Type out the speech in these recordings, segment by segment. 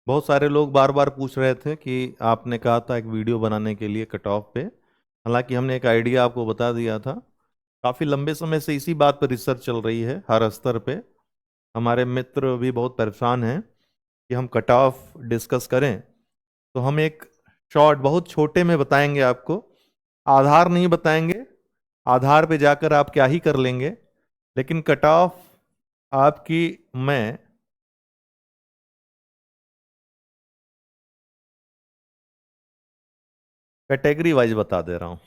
बहुत सारे लोग बार बार पूछ रहे थे कि आपने कहा था एक वीडियो बनाने के लिए कट ऑफ पे। हालांकि हमने एक आइडिया आपको बता दिया था। काफ़ी लंबे समय से इसी बात पर रिसर्च चल रही है हर स्तर पे। हमारे मित्र भी बहुत परेशान हैं कि हम कट ऑफ डिस्कस करें। तो हम एक शॉर्ट बहुत छोटे में बताएंगे आपको। आधार नहीं बताएंगे, आधार पे जाकर आप क्या ही कर लेंगे। लेकिन कट ऑफ आपकी मैं कैटेगरी वाइज बता दे रहा हूं।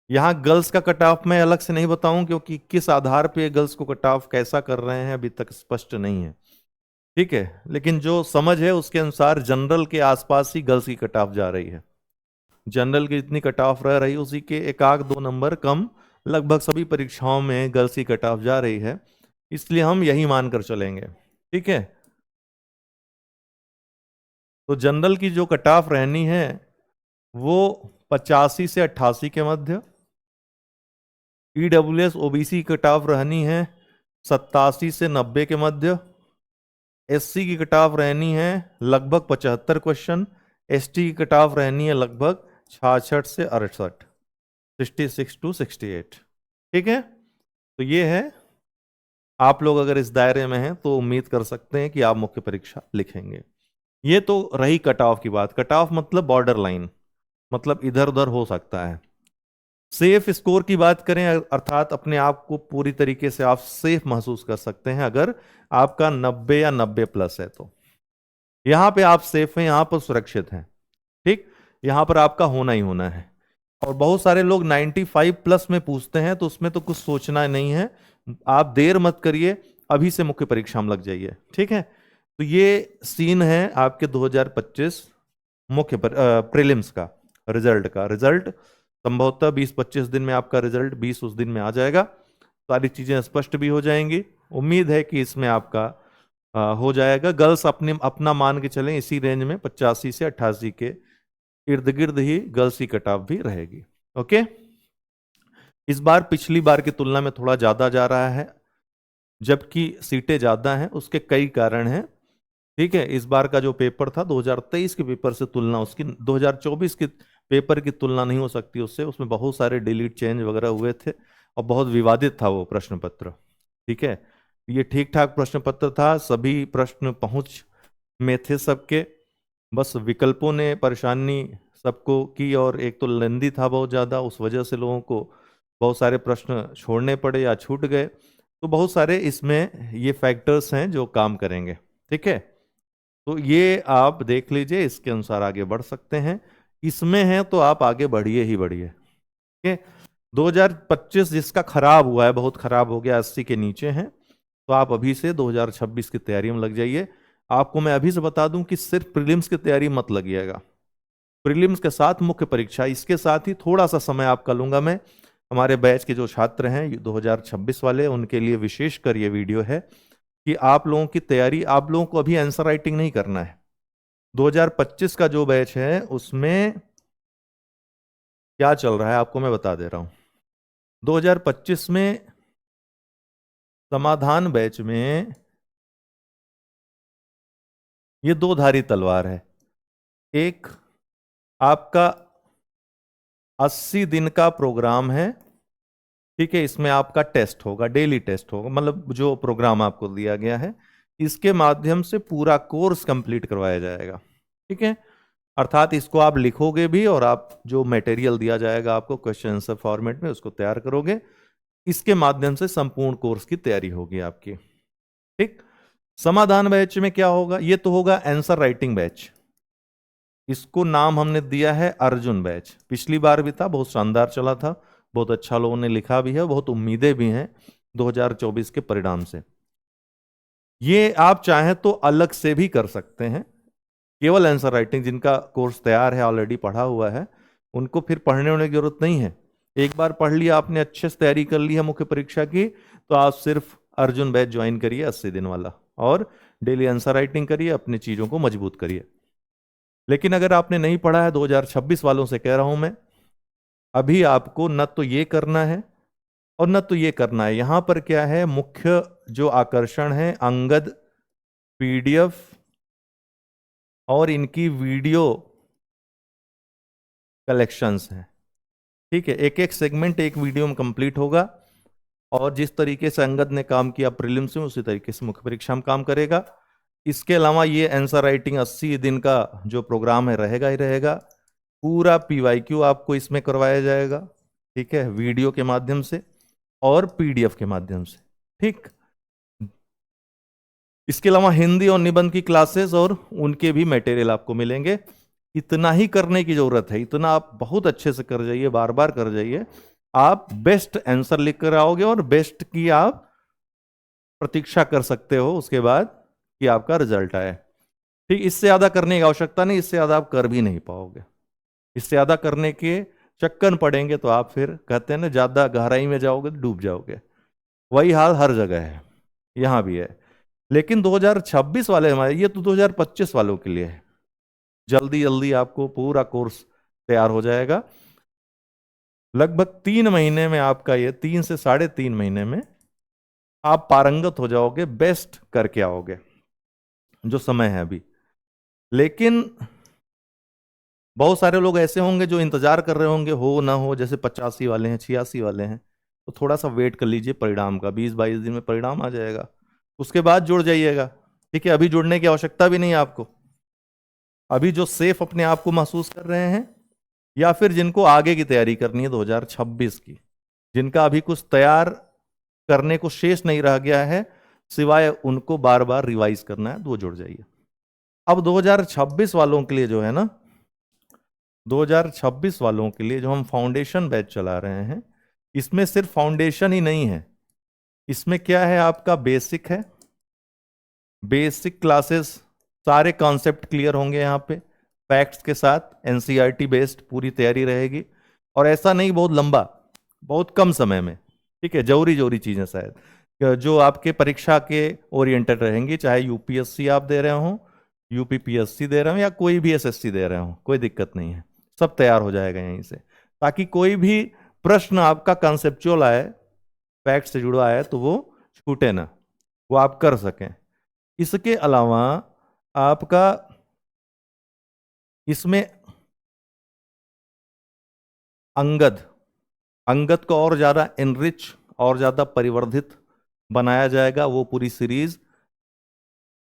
यहाँ गर्ल्स का कट ऑफ मैं अलग से नहीं बताऊं, क्योंकि किस आधार पे गर्ल्स को कट ऑफ कैसा कर रहे हैं अभी तक स्पष्ट नहीं है। ठीक है, लेकिन जो समझ है उसके अनुसार जनरल के आसपास ही गर्ल्स की कट ऑफ जा रही है। जनरल की जितनी कट ऑफ रह रही उसी के एक आध दो नंबर कम लगभग सभी परीक्षाओं में गर्ल्स की कट ऑफ जा रही है। इसलिए हम यही मानकर चलेंगे। ठीक है, तो जनरल की जो कट ऑफ रहनी है वो 85 से 88 के मध्य। ईडब्ल्यूएस ओबीसी कट ऑफ रहनी है 87 से 90 के मध्य। एससी की कट ऑफ रहनी है लगभग 75 क्वेश्चन। एसटी की कट ऑफ रहनी है लगभग 66 से 68, 66 टू 68। ठीक है, तो ये है। आप लोग अगर इस दायरे में हैं तो उम्मीद कर सकते हैं कि आप मुख्य परीक्षा लिखेंगे। ये तो रही कट ऑफ की बात। कट ऑफ मतलब बॉर्डर लाइन, मतलब इधर उधर हो सकता है। सेफ स्कोर की बात करें, अर्थात अपने आप को पूरी तरीके से आप सेफ महसूस कर सकते हैं अगर आपका 90 या 90 प्लस है तो यहां पे आप सेफ हैं, यहां पर सुरक्षित हैं। ठीक, यहां पर आपका होना ही होना है। और बहुत सारे लोग 95 प्लस में पूछते हैं, तो उसमें तो कुछ सोचना नहीं है। आप देर मत करिए, अभी से मुख्य परीक्षा में लग जाइए। ठीक है, तो ये सीन है आपके 2025 प्रीलिम्स का रिजल्ट का। रिजल्ट संभवतः 20-25 दिन में आपका रिजल्ट 20 उस दिन में आ जाएगा। सारी चीजें स्पष्ट भी हो जाएंगी। उम्मीद है कि इसमें आपका हो जाएगा। गर्ल्स अपने अपना मान के चलें इसी रेंज में 85 से 88 के इर्द गिर्द ही गर्ल्स की कट ऑफ भी रहेगी। ओके, इस बार पिछली बार की तुलना में थोड़ा ज्यादा जा रहा है, जबकि सीटें ज्यादा हैं। उसके कई कारण हैं। ठीक है, इस बार का जो पेपर था 2023 के पेपर से तुलना उसकी 2024 के पेपर की तुलना नहीं हो सकती उससे। उसमें बहुत सारे डिलीट चेंज वगैरह हुए थे और बहुत विवादित था वो प्रश्न पत्र। ठीक है, ये ठीक ठाक प्रश्न पत्र था, सभी प्रश्न पहुंच में थे सबके। बस विकल्पों ने परेशानी सबको की, और एक तो लेंदी था बहुत ज़्यादा, उस वजह से लोगों को बहुत सारे प्रश्न छोड़ने पड़े या छूट गए। तो बहुत सारे इसमें ये फैक्टर्स हैं जो काम करेंगे। ठीक है, तो ये आप देख लीजिए, इसके अनुसार आगे बढ़ सकते हैं। इसमें है तो आप आगे बढ़िए ही बढ़िए। ठीक है, 2025 जिसका खराब हुआ है, बहुत खराब हो गया, 80 के नीचे है, तो आप अभी से 2026 की तैयारी में लग जाइए। आपको मैं अभी से बता दूं कि सिर्फ प्रीलिम्स की तैयारी मत लगिएगा। प्रीलिम्स के साथ मुख्य परीक्षा, इसके साथ ही थोड़ा सा समय आपका लूंगा मैं। हमारे बैच के जो छात्र हैं 2026 वाले, उनके लिए विशेषकर ये वीडियो है कि आप लोगों की तैयारी, आप लोगों को अभी आंसर राइटिंग नहीं करना है। 2025 का जो बैच है उसमें क्या चल रहा है आपको मैं बता दे रहा हूं। 2025 में समाधान बैच में ये दो धारी तलवार है। एक आपका 80 दिन का प्रोग्राम है। ठीक है, इसमें आपका टेस्ट होगा, डेली टेस्ट होगा, मतलब जो प्रोग्राम आपको दिया गया है इसके माध्यम से पूरा कोर्स कंप्लीट करवाया जाएगा। ठीक है, अर्थात इसको आप लिखोगे भी और आप जो मटेरियल दिया जाएगा आपको क्वेश्चन आंसर फॉर्मेट में उसको तैयार करोगे। इसके माध्यम से संपूर्ण कोर्स की तैयारी होगी आपकी। ठीक, समाधान बैच में क्या होगा, ये तो होगा आंसर राइटिंग बैच। इसको नाम हमने दिया है अर्जुन बैच। पिछली बार भी था, बहुत शानदार चला था, बहुत अच्छा लोगों ने लिखा भी है, बहुत उम्मीदें भी हैं 2024 के परिणाम से। ये आप चाहें तो अलग से भी कर सकते हैं। केवल आंसर राइटिंग, जिनका कोर्स तैयार है, ऑलरेडी पढ़ा हुआ है, उनको फिर पढ़ने होने की जरूरत नहीं है। एक बार पढ़ लिया आपने, अच्छे से तैयारी कर ली है मुख्य परीक्षा की, तो आप सिर्फ अर्जुन बैच ज्वाइन करिए 80 दिन वाला, और डेली आंसर राइटिंग करिए, अपनी चीजों को मजबूत करिए। लेकिन अगर आपने नहीं पढ़ा है, 2026 वालों से कह रहा हूं मैं, अभी आपको न तो ये करना है और न तो ये करना है। यहां पर क्या है, मुख्य जो आकर्षण है अंगद पीडीएफ और इनकी वीडियो कलेक्शंस हैं। ठीक है, एक एक सेगमेंट एक वीडियो में कंप्लीट होगा, और जिस तरीके से अंगद ने काम किया प्रीलिम्स में उसी तरीके से मुख्य परीक्षा में काम करेगा। इसके अलावा ये आंसर राइटिंग 80 दिन का जो प्रोग्राम है रहेगा ही रहेगा। पूरा पीवाईक्यू आपको इसमें करवाया जाएगा, ठीक है, वीडियो के माध्यम से और पीडीएफ के माध्यम से। ठीक, इसके अलावा हिंदी और निबंध की क्लासेस और उनके भी मटेरियल आपको मिलेंगे। इतना ही करने की जरूरत है, इतना आप बहुत अच्छे से कर जाइए, बार बार कर जाइए, आप बेस्ट आंसर लिख कर आओगे और बेस्ट की आप प्रतीक्षा कर सकते हो उसके बाद कि आपका रिजल्ट आए। ठीक, इससे ज्यादा करने की आवश्यकता नहीं, इससे ज्यादा आप कर भी नहीं पाओगे। इससे ज्यादा करने के चक्कर पड़ेंगे तो आप फिर कहते हैं ना, ज्यादा गहराई में जाओगे तो डूब जाओगे। वही हाल हर जगह है, यहां भी है। लेकिन 2026 वाले हमारे, ये तो 2025 वालों के लिए है। जल्दी जल्दी आपको पूरा कोर्स तैयार हो जाएगा। लगभग 3 महीने में आपका, ये 3 से 3.5 महीने में आप पारंगत हो जाओगे, बेस्ट करके आओगे जो समय है अभी। लेकिन बहुत सारे लोग ऐसे होंगे जो इंतजार कर रहे होंगे, हो ना हो, जैसे 85 वाले हैं, 86 वाले हैं, तो थोड़ा सा वेट कर लीजिए परिणाम का, 20-22 दिन में परिणाम आ जाएगा, उसके बाद जुड़ जाइएगा। ठीक है, अभी जुड़ने की आवश्यकता भी नहीं है आपको। अभी जो सेफ अपने आप को महसूस कर रहे हैं, या फिर जिनको आगे की तैयारी करनी है 2026 की, जिनका अभी कुछ तैयार करने को शेष नहीं रह गया है सिवाय उनको बार बार रिवाइज करना है, तो वो जुड़ जाइए। अब 2026 वालों के लिए जो है ना, 2026 वालों के लिए जो हम फाउंडेशन बैच चला रहे हैं, इसमें सिर्फ फाउंडेशन ही नहीं है, इसमें क्या है, आपका बेसिक है, बेसिक क्लासेस, सारे कॉन्सेप्ट क्लियर होंगे यहाँ पे, फैक्ट्स के साथ एनसीईआरटी बेस्ड पूरी तैयारी रहेगी। और ऐसा नहीं बहुत लंबा, बहुत कम समय में। ठीक है, जरूरी जरूरी चीजें शायद जो आपके परीक्षा के ओरिएंटेड रहेंगी, चाहे यूपीएससी आप दे रहे हो, यूपीपीएससी दे रहे हो, या कोई भी एसएससी दे रहे हो, कोई दिक्कत नहीं है, सब तैयार हो जाएगा यहीं से, ताकि कोई भी प्रश्न आपका कंसेप्चुअल आए, फैक्ट से जुड़ा है, तो वो छूटे ना, वो आप कर सकें। इसके अलावा आपका इसमें अंगद अंगद को और ज्यादा एनरिच और ज्यादा परिवर्धित बनाया जाएगा। वो पूरी सीरीज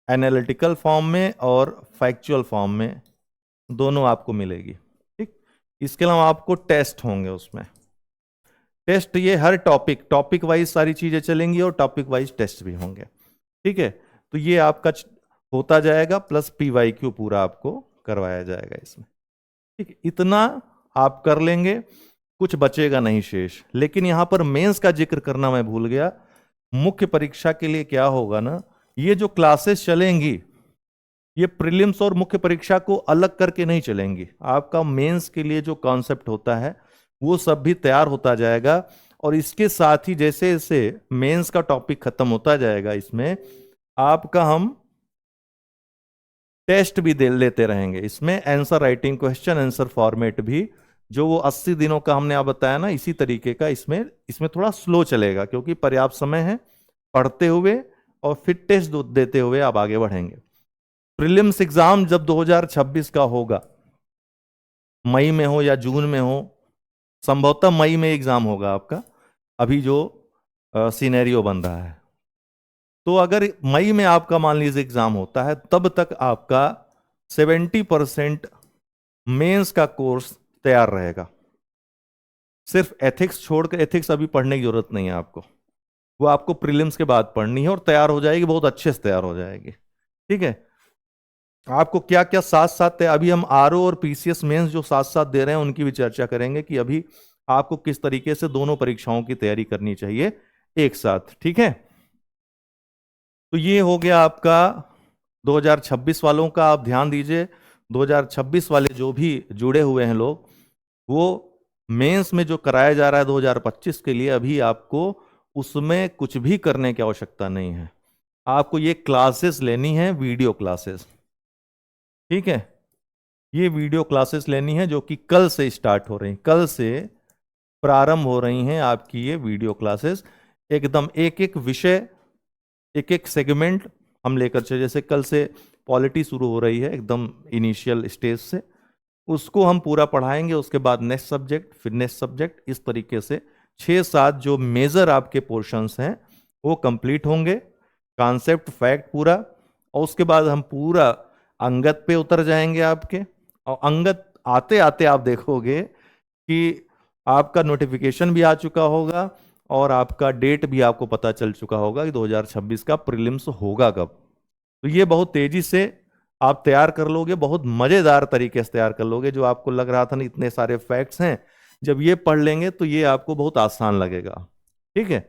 एनालिटिकल फॉर्म में और फैक्चुअल फॉर्म में दोनों आपको मिलेगी। ठीक, इसके अलावा आपको टेस्ट होंगे उसमें, टेस्ट ये हर टॉपिक वाइज सारी चीजें चलेंगी और टॉपिक वाइज टेस्ट भी होंगे। ठीक है, तो ये आपका होता जाएगा, प्लस पीवाईक्यू पूरा आपको करवाया जाएगा इसमें। ठीक, इतना आप कर लेंगे, कुछ बचेगा नहीं शेष। लेकिन यहां पर मेंस का जिक्र करना मैं भूल गया। मुख्य परीक्षा के लिए क्या होगा ना, ये जो क्लासेस चलेंगी, ये प्रीलिम्स और मुख्य परीक्षा को अलग करके नहीं चलेंगी। आपका मेंस के लिए जो कॉन्सेप्ट होता है वो सब भी तैयार होता जाएगा। और इसके साथ ही जैसे जैसे मेंस का टॉपिक खत्म होता जाएगा, इसमें आपका हम टेस्ट भी दे लेते रहेंगे। इसमें answer writing, question answer format भी, जो वो 80 दिनों का हमने आप बताया ना, इसी तरीके का इसमें इसमें थोड़ा स्लो चलेगा, क्योंकि पर्याप्त समय है पढ़ते हुए और फिर टेस्ट देते हुए आप आगे बढ़ेंगे। प्रीलिम्स एग्जाम जब 2026 का होगा, मई में हो या जून में हो, संभवतः मई में एग्जाम होगा आपका, अभी जो सिनेरियो बन रहा है। तो अगर मई में आपका मान लीजिए एग्जाम होता है, तब तक आपका 70% मेंस का कोर्स तैयार रहेगा। सिर्फ एथिक्स छोड़कर, एथिक्स अभी पढ़ने की जरूरत नहीं है आपको, वो आपको प्रीलिम्स के बाद पढ़नी है और तैयार हो जाएगी, बहुत अच्छे से तैयार हो जाएगी। ठीक है, आपको क्या क्या साथ साथ है, अभी हम आरओ और पीसीएस मेंस जो साथ साथ दे रहे हैं उनकी भी चर्चा करेंगे कि अभी आपको किस तरीके से दोनों परीक्षाओं की तैयारी करनी चाहिए एक साथ। ठीक है, तो ये हो गया आपका 2026 वालों का। आप ध्यान दीजिए, 2026 वाले जो भी जुड़े हुए हैं लोग, वो मेंस में जो कराया जा रहा है 2025 के लिए, अभी आपको उसमें कुछ भी करने की आवश्यकता नहीं है। आपको ये क्लासेस लेनी है, वीडियो क्लासेस। ठीक है, ये वीडियो क्लासेस लेनी है जो कि कल से स्टार्ट हो रही, कल से प्रारंभ हो रही हैं आपकी ये वीडियो क्लासेस। एकदम एक एक विषय, एक एक सेगमेंट हम लेकर चले, जैसे कल से पॉलिटी शुरू हो रही है एकदम इनिशियल स्टेज से, उसको हम पूरा पढ़ाएंगे, उसके बाद नेक्स्ट सब्जेक्ट, फिर नेक्स्ट सब्जेक्ट, इस तरीके से 6-7 जो मेजर आपके पोर्शंस हैं वो कंप्लीट होंगे, कॉन्सेप्ट फैक्ट पूरा। और उसके बाद हम पूरा अंगत पे उतर जाएंगे आपके, और अंगत आते आते आप देखोगे कि आपका नोटिफिकेशन भी आ चुका होगा और आपका डेट भी आपको पता चल चुका होगा कि 2026 का प्रीलिम्स होगा कब। तो ये बहुत तेजी से आप तैयार कर लोगे, बहुत मजेदार तरीके से तैयार कर लोगे। जो आपको लग रहा था ना इतने सारे फैक्ट्स हैं, जब ये पढ़ लेंगे तो ये आपको बहुत आसान लगेगा। ठीक है,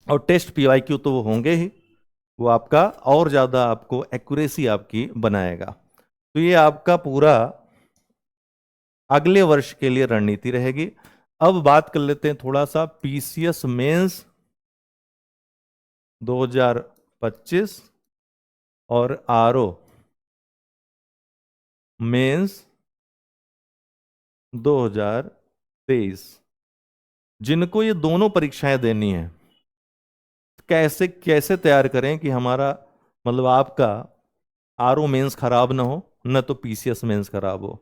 और टेस्ट पीवाईक्यू तो वो होंगे ही, वो आपका और ज्यादा आपको एक्यूरेसी आपकी बनाएगा। तो ये आपका पूरा अगले वर्ष के लिए रणनीति रहेगी। अब बात कर लेते हैं थोड़ा सा पीसीएस मेंस 2025 और आरओ मेंस 2023, जिनको ये दोनों परीक्षाएं देनी है, कैसे कैसे तैयार करें कि हमारा मतलब आपका आरओ मेंस खराब ना हो, न तो पीसीएस मेंस खराब हो,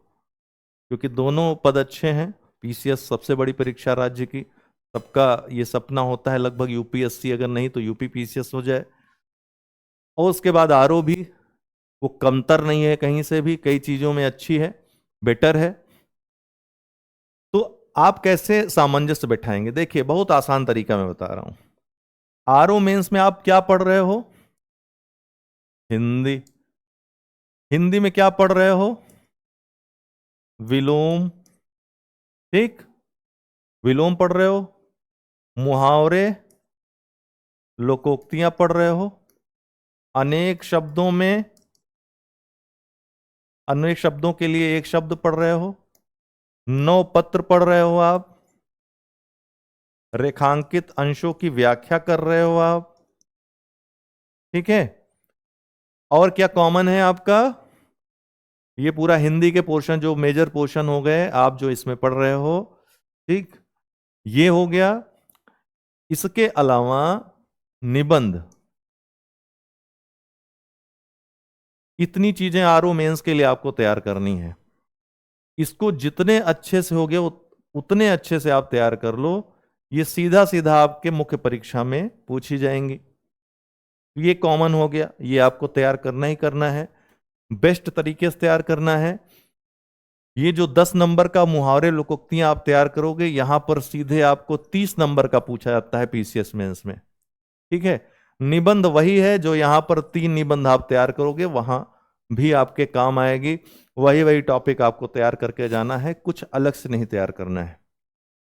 क्योंकि दोनों पद अच्छे हैं। पीसीएस सबसे बड़ी परीक्षा राज्य की, सबका ये सपना होता है लगभग यूपीएससी, अगर नहीं तो यूपी पीसीएस हो जाए। और उसके बाद आरओ भी, वो कमतर नहीं है कहीं से भी, कई चीजों में अच्छी है, बेटर है। तो आप कैसे सामंजस्य बैठाएंगे? देखिए बहुत आसान तरीका मैं बता रहा हूं। आरओ मेंस में आप क्या पढ़ रहे हो? हिंदी। हिंदी में क्या पढ़ रहे हो? विलोम। ठीक, विलोम पढ़ रहे हो, मुहावरे, लोकोक्तियां पढ़ रहे हो, अनेक शब्दों में, अनेक शब्दों के लिए एक शब्द पढ़ रहे हो, नौ पत्र पढ़ रहे हो आप, रेखांकित अंशों की व्याख्या कर रहे हो आप। ठीक है, और क्या कॉमन है आपका? ये पूरा हिंदी के पोर्शन जो मेजर पोर्शन हो गए आप जो इसमें पढ़ रहे हो। ठीक, ये हो गया। इसके अलावा निबंध, इतनी चीजें आरओ मेंस के लिए आपको तैयार करनी है। इसको जितने अच्छे से हो गए उतने अच्छे से आप तैयार कर लो, ये सीधा सीधा आपके मुख्य परीक्षा में पूछी जाएंगी। ये कॉमन हो गया, ये आपको तैयार करना ही करना है, बेस्ट तरीके से तैयार करना है। ये जो 10 नंबर का मुहावरे लोकोक्तियां आप तैयार करोगे, यहां पर सीधे आपको 30 नंबर का पूछा जाता है पीसीएस मेंस में। ठीक है, निबंध वही है जो यहां पर 3 निबंध आप तैयार करोगे, वहां भी आपके काम आएगी। वही वही टॉपिक आपको तैयार करके जाना है, कुछ अलग से नहीं तैयार करना है।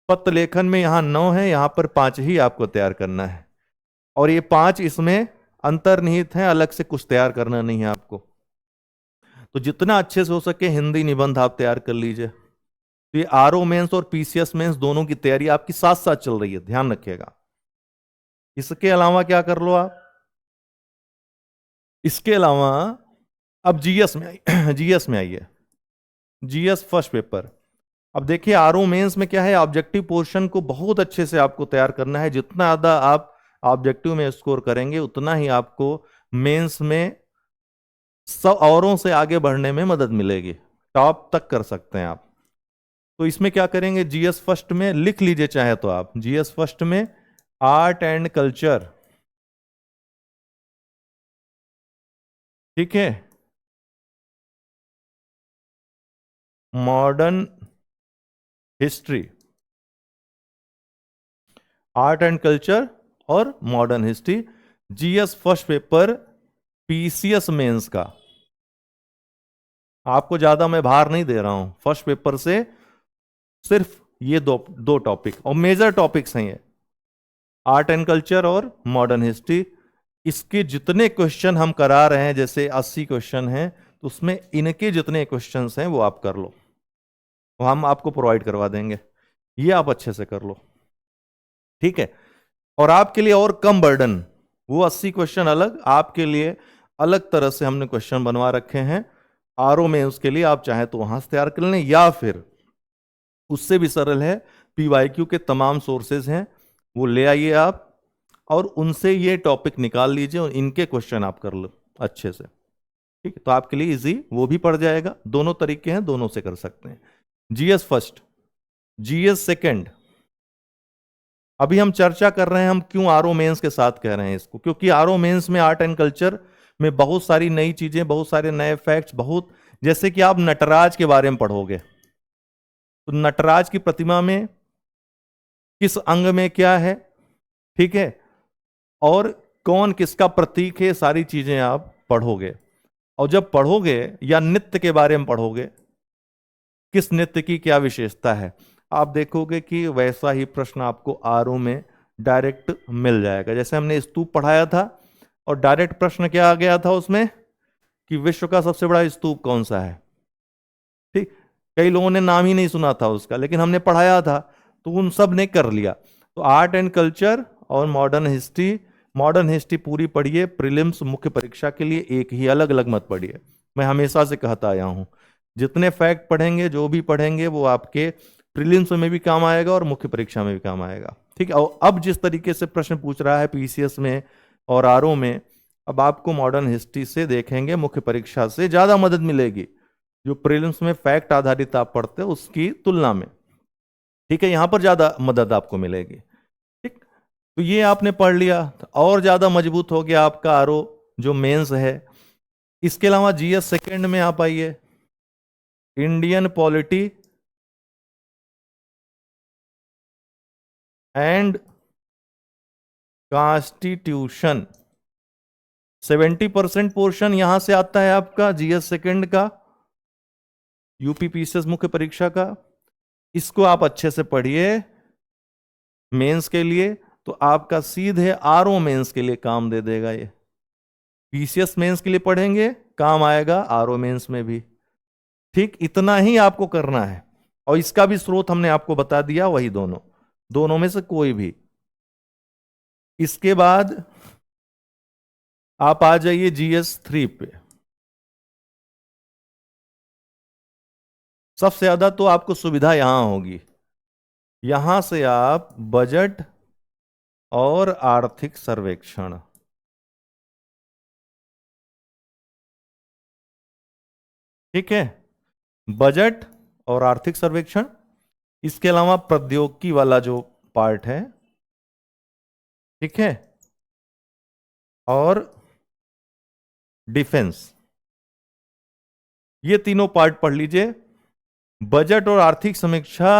पत्र लेखन में यहां 9 है, यहां पर 5 ही आपको तैयार करना है, और ये 5 इसमें अंतर्निहित है, अलग से कुछ तैयार करना नहीं है आपको। तो जितना अच्छे से हो सके हिंदी निबंध आप तैयार कर लीजिए। तो ये आरओ मेंस और पीसीएस मेंस दोनों की तैयारी आपकी साथ साथ चल रही है, ध्यान रखिएगा। इसके अलावा क्या कर लो आप? इसके अलावा अब जीएस में आई जीएस में आइए, जीएस फर्स्ट पेपर। अब देखिए आरओ मेंस में क्या है, ऑब्जेक्टिव पोर्शन को बहुत अच्छे से आपको तैयार करना है। जितना ज्यादा आप ऑब्जेक्टिव में स्कोर करेंगे उतना ही आपको मेंस में सब औरों से आगे बढ़ने में मदद मिलेगी, टॉप तक कर सकते हैं आप। तो इसमें क्या करेंगे, जीएस फर्स्ट में लिख लीजिए चाहे तो आप, जीएस फर्स्ट में आर्ट एंड कल्चर। ठीक है, modern history, art and culture और modern history, GS first paper PCS mains का। आपको ज्यादा मैं भार नहीं दे रहा हूं, फर्स्ट पेपर से सिर्फ ये दो टॉपिक, और मेजर टॉपिक्स हैं ये, आर्ट एंड कल्चर और मॉडर्न हिस्ट्री। इसके जितने क्वेश्चन हम करा रहे हैं, जैसे 80 क्वेश्चन हैं, तो उसमें इनके जितने क्वेश्चन हैं वो आप कर लो, वो हम आपको प्रोवाइड करवा देंगे, ये आप अच्छे से कर लो। ठीक है, और आपके लिए और कम बर्डन, वो 80 क्वेश्चन अलग आपके लिए अलग तरह से हमने क्वेश्चन बनवा रखे हैं आरओ में। उसके लिए आप चाहें तो वहां से तैयार कर लें, या फिर उससे भी सरल है, पीवाईक्यू के तमाम सोर्सेज हैं, वो ले आइए आप, और उनसे ये टॉपिक निकाल लीजिए और इनके क्वेश्चन आप कर लो अच्छे से। ठीक है, तो आपके लिए इजी वो भी पड़ जाएगा। दोनों तरीके हैं, दोनों से कर सकते हैं। GS first, GS second. अभी हम चर्चा कर रहे हैं हम क्यों आरओ मेंस के साथ कह रहे हैं इसको, क्योंकि आरओ मेंस में आर्ट एंड कल्चर में बहुत सारी नई चीजें, बहुत सारे नए फैक्ट्स, बहुत, जैसे कि आप नटराज के बारे में पढ़ोगे तो नटराज की प्रतिमा में किस अंग में क्या है, ठीक है, और कौन किसका प्रतीक है, सारी चीजें आप पढ़ोगे। और जब पढ़ोगे या नृत्य के बारे में पढ़ोगे, किस नृत्य की क्या विशेषता है, आप देखोगे कि वैसा ही प्रश्न आपको आरओ में डायरेक्ट मिल जाएगा। जैसे हमने स्तूप पढ़ाया था और डायरेक्ट प्रश्न क्या आ गया था उसमें कि विश्व का सबसे बड़ा स्तूप कौन सा है। ठीक, कई लोगों ने नाम ही नहीं सुना था उसका, लेकिन हमने पढ़ाया था तो उन सब ने कर लिया। तो आर्ट एंड कल्चर और मॉडर्न हिस्ट्री, मॉडर्न हिस्ट्री पूरी पढ़िए, प्रीलिम्स मुख्य परीक्षा के लिए एक ही, अलग अलग मत पढ़िए। मैं हमेशा से कहता आया हूं जितने फैक्ट पढ़ेंगे, जो भी पढ़ेंगे, वो आपके प्रीलिम्स में भी काम आएगा और मुख्य परीक्षा में भी काम आएगा। ठीक है, और अब जिस तरीके से प्रश्न पूछ रहा है पीसीएस में और आरओ में, अब आपको मॉडर्न हिस्ट्री से देखेंगे मुख्य परीक्षा से ज्यादा मदद मिलेगी जो प्रीलिम्स में फैक्ट आधारित आप पढ़ते हो उसकी तुलना में। ठीक है, यहां पर ज्यादा मदद आपको मिलेगी। ठीक, तो ये आपने पढ़ लिया, और ज्यादा मजबूत हो गया आपका आरओ जो मेंस है। इसके अलावा जीएस सेकंड में आप आइए, Indian polity and constitution. 70% portion यहां से आता है आपका जीएस सेकंड का, यूपी पीसीएस मुख्य परीक्षा का। इसको आप अच्छे से पढ़िए मेंस के लिए, तो आपका सीधे आरओ मेंस के लिए काम दे देगा। ये पीसीएस मेंस के लिए पढ़ेंगे, काम आएगा आरओ मेंस में भी। ठीक, इतना ही आपको करना है, और इसका भी स्रोत हमने आपको बता दिया, वही दोनों, दोनों में से कोई भी। इसके बाद आप आ जाइए जीएस 3 पे। सबसे ज्यादा तो आपको सुविधा यहां होगी, यहां से आप बजट और आर्थिक सर्वेक्षण, ठीक है, बजट और आर्थिक सर्वेक्षण। इसके अलावा प्रौद्योगिकी वाला जो पार्ट है, ठीक है, और डिफेंस, ये तीनों पार्ट पढ़ लीजिए। बजट और आर्थिक समीक्षा,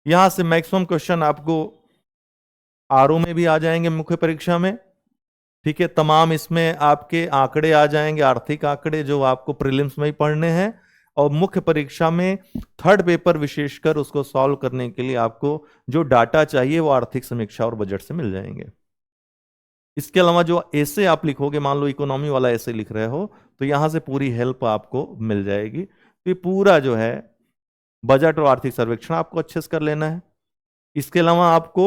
यहां से मैक्सिमम क्वेश्चन आपको आरओ में भी आ जाएंगे मुख्य परीक्षा में। ठीक है, तमाम इसमें आपके आंकड़े आ जाएंगे, आर्थिक आंकड़े जो आपको प्रीलिम्स में ही पढ़ने हैं, और मुख्य परीक्षा में थर्ड पेपर विशेषकर उसको सॉल्व करने के लिए आपको जो डाटा चाहिए वो आर्थिक समीक्षा और बजट से मिल जाएंगे। इसके अलावा जो ऐसे आप लिखोगे, मान लो इकोनॉमी वाला ऐसे लिख रहे हो, तो यहां से पूरी हेल्प आपको मिल जाएगी। तो ये पूरा जो है बजट और आर्थिक सर्वेक्षण आपको अच्छे से कर लेना है। इसके अलावा आपको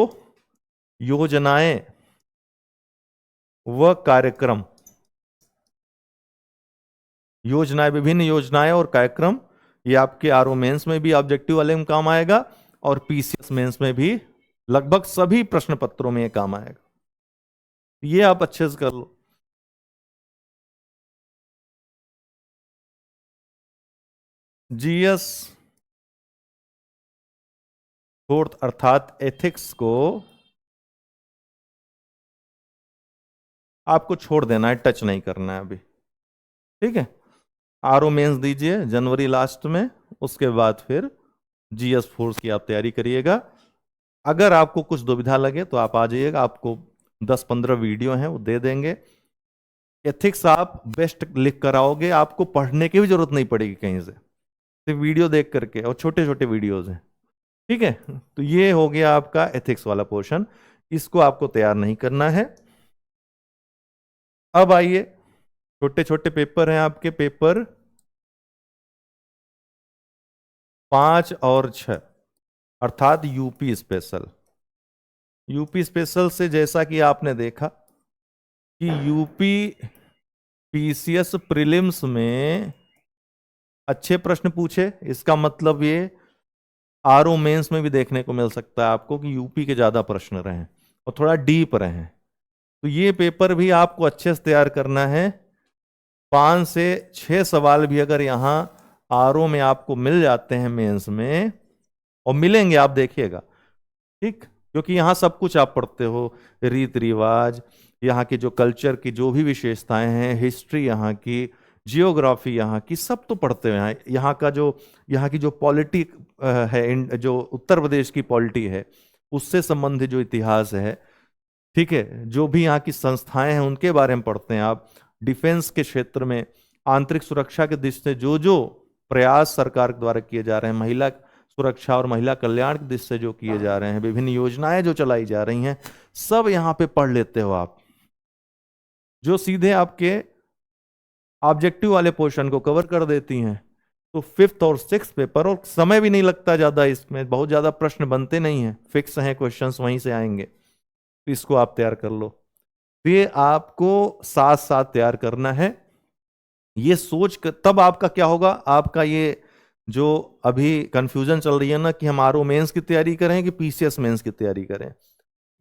योजनाएं व कार्यक्रम, योजनाएं, विभिन्न योजनाएं और कार्यक्रम, ये आपके आरओ मेंस में भी ऑब्जेक्टिव वाले में काम आएगा और पीसीएस मेंस में भी लगभग सभी प्रश्न पत्रों में ये काम आएगा। ये आप अच्छे से कर लो। जीएस फोर्थ अर्थात एथिक्स को आपको छोड़ देना है, टच नहीं करना है अभी। ठीक है, आरओ मेंस दीजिए जनवरी लास्ट में, उसके बाद फिर जीएस फोर्स की आप तैयारी करिएगा। अगर आपको कुछ दुविधा लगे तो आप आ जाइएगा, आपको 10-15 वीडियो हैं वो दे देंगे। एथिक्स आप बेस्ट लिख कर आओगे, आपको पढ़ने की भी जरूरत नहीं पड़ेगी कहीं से, सिर्फ वीडियो देख करके, और छोटे छोटे वीडियोज हैं। ठीक है, तो ये हो गया आपका एथिक्स वाला पोर्शन, इसको आपको तैयार नहीं करना है। अब आइए, छोटे छोटे पेपर हैं आपके, पेपर 5 और 6 अर्थात यूपी स्पेशल। यूपी स्पेशल से जैसा कि आपने देखा कि यूपी पीसीएस प्रीलिम्स में अच्छे प्रश्न पूछे, इसका मतलब ये आरओ मेंस में भी देखने को मिल सकता है आपको कि यूपी के ज्यादा प्रश्न रहे और थोड़ा डीप रहे। तो ये पेपर भी आपको अच्छे से तैयार करना है। 5 से 6 सवाल भी अगर यहाँ आरओ में आपको मिल जाते हैं मेंस में, और मिलेंगे, आप देखिएगा, ठीक, क्योंकि यहाँ सब कुछ आप पढ़ते हो, रीत रिवाज, यहाँ की जो कल्चर की जो भी विशेषताएं हैं, हिस्ट्री यहाँ की, जियोग्राफी यहाँ की, सब तो पढ़ते हैं। यहाँ की जो पॉलिटी है, जो उत्तर प्रदेश की पॉलिटी है, उससे संबंधित जो इतिहास है, ठीक है, जो भी यहाँ की संस्थाएं हैं उनके बारे में पढ़ते हैं आप। डिफेंस के क्षेत्र में आंतरिक सुरक्षा के दृष्टि से जो जो प्रयास सरकार द्वारा किए जा रहे हैं, महिला सुरक्षा और महिला कल्याण की दृष्टि से जो किए जा रहे हैं, विभिन्न योजनाएं जो चलाई जा रही हैं, सब यहाँ पे पढ़ लेते हो आप, जो सीधे आपके ऑब्जेक्टिव वाले पोर्शन को कवर कर देती हैं। तो 5th और 6th पेपर, और समय भी नहीं लगता ज्यादा, इसमें बहुत ज्यादा प्रश्न बनते नहीं हैं, फिक्स हैं क्वेश्चंस, वहीं से आएंगे, तो इसको आप तैयार कर लो। तो ये आपको साथ साथ तैयार करना है। ये सोच कर तब आपका क्या होगा, आपका ये जो अभी कंफ्यूजन चल रही है ना कि हम आरओ मेंस की तैयारी करें कि पीसीएस मेंस की तैयारी करें,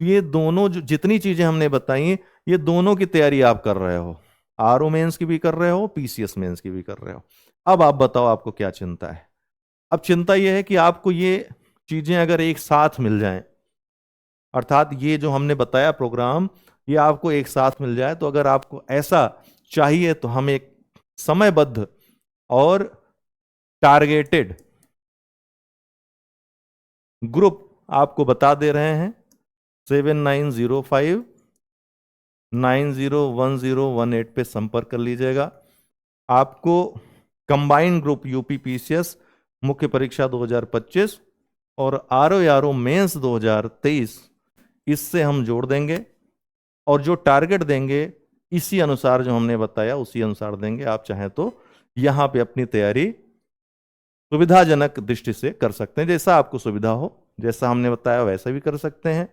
ये दोनों जो जितनी चीजें हमने बताई, ये दोनों की तैयारी आप कर रहे हो, आरओ मेंस की भी कर रहे हो, पीसीएस मेंस की भी कर रहे हो। अब आप बताओ आपको क्या चिंता है। अब चिंता यह है कि आपको ये चीजें अगर एक साथ मिल जाएं, अर्थात ये जो हमने बताया प्रोग्राम, ये आपको एक साथ मिल जाए, तो अगर आपको ऐसा चाहिए तो हम एक समयबद्ध और टारगेटेड ग्रुप आपको बता दे रहे हैं। 7905 901018 पे संपर्क कर लीजिएगा। आपको कंबाइंड ग्रुप यूपी पीसीएस मुख्य परीक्षा 2025 और आरओ मेंस 2023, इससे हम जोड़ देंगे, और जो टारगेट देंगे इसी अनुसार जो हमने बताया उसी अनुसार देंगे। आप चाहें तो यहां पे अपनी तैयारी सुविधाजनक दृष्टि से कर सकते हैं, जैसा आपको सुविधा हो, जैसा हमने बताया वैसा भी कर सकते हैं।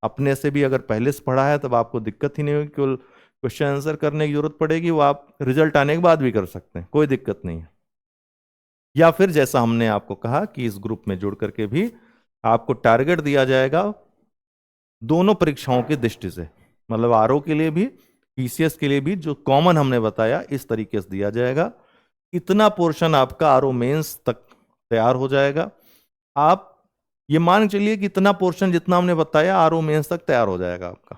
अपने से भी अगर पहले से पढ़ा है तब आपको दिक्कत ही नहीं होगी, केवल क्वेश्चन आंसर करने की जरूरत पड़ेगी, वो आप रिजल्ट आने के बाद भी कर सकते हैं, कोई दिक्कत नहीं है। या फिर जैसा हमने आपको कहा कि इस ग्रुप में जुड़ करके भी आपको टारगेट दिया जाएगा दोनों परीक्षाओं की दृष्टि से, मतलब आरओ के लिए भी पीसीएस के लिए भी, जो कॉमन हमने बताया इस तरीके से दिया जाएगा। इतना पोर्शन आपका आरओ मेंस तक तैयार हो जाएगा। आप ये मान चलिए कि इतना पोर्शन जितना हमने बताया आरओ मेंस तक तैयार हो जाएगा आपका।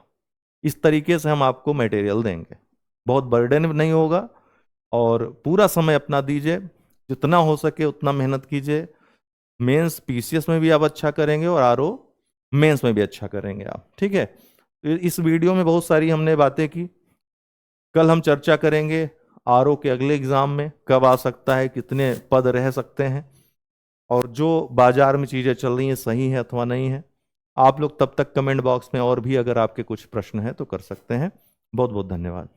इस तरीके से हम आपको मटेरियल देंगे, बहुत बर्डन नहीं होगा, और पूरा समय अपना दीजिए, जितना हो सके उतना मेहनत कीजिए। मेंस पीसीएस में भी आप अच्छा करेंगे और आरओ मेंस में भी अच्छा करेंगे आप, ठीक है। इस वीडियो में बहुत सारी हमने बातें की। कल हम चर्चा करेंगे आरओ के अगले एग्जाम में कब आ सकता है, कितने पद रह सकते हैं, और जो बाजार में चीजें चल रही हैं सही है अथवा नहीं है। आप लोग तब तक कमेंट बॉक्स में और भी अगर आपके कुछ प्रश्न हैं तो कर सकते हैं। बहुत बहुत धन्यवाद।